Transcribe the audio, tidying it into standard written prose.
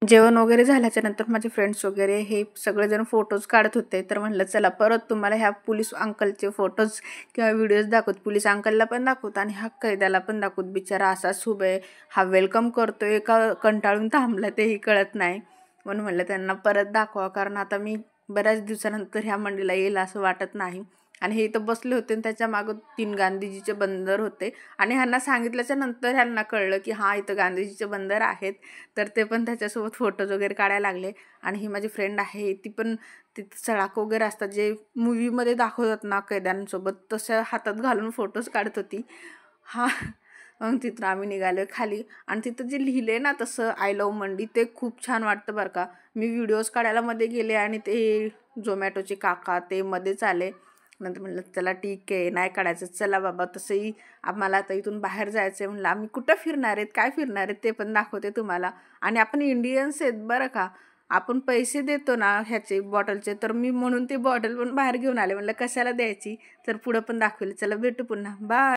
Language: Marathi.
जेवण वगैरे झाल्याच्या नंतर माझे फ्रेंड्स वगैरे हे सगळेजण फोटोज काढत होते, तर म्हटलं चला परत तुम्हाला ह्या पोलीस अंकलचे फोटोज किंवा व्हिडिओज दाखवत, पोलीस अंकलला पण दाखवत आणि ह्या कैद्याला पण दाखवत. बिचारा असाच उभा आहे, हा वेलकम करतोय का कंटाळून थांबला तेही कळत नाही. म्हणून म्हटलं त्यांना परत दाखवा, कारण आता मी बऱ्याच दिवसानंतर ह्या मंडीला येईल असं वाटत नाही. आणि हे इथं बसले होते आणि त्याच्या मागं 3 गांधीजीचे बंदर होते आणि ह्यांना सांगितल्याच्या नंतर ह्यांना कळलं की हां इथं गांधीजीचे बंदर आहेत, तर ते पण त्याच्यासोबत फोटोज वगैरे काढायला लागले. आणि ही माझी फ्रेंड आहे, ती पण तिथं सळाख वगैरे असतात जे मूवीमध्ये दाखवतात ना कैद्यांसोबत, तसं हातात घालून फोटोज काढत होती. हा मग तिथून आम्ही निघालो खाली आणि तिथं जे लिहिले ना तसं आय लव्ह मंडी, ते खूप छान वाटतं बरं का. मी व्हिडिओज काढायला मध्ये गेले आणि ते झोमॅटोचे काका ते मध्येच आले. नंतर म्हटलं चला ठीक आहे, नाही काढायचं, चला बाबा तसंही आम्हाला आता इथून बाहेर जायचं आहे. म्हणलं आम्ही कुठं फिरणार आहेत, काय फिरणार आहेत ते पण दाखवते तुम्हाला. आणि आपण इंडियन्स आहेत बरं का, आपण पैसे देतो ना ह्याचे बॉटलचे, तर मी म्हणून ती बॉटल पण बाहेर घेऊन आले. म्हणलं कशाला द्यायची, तर पुढं पण दाखवेल. चला भेटू पुन्हा, बाय.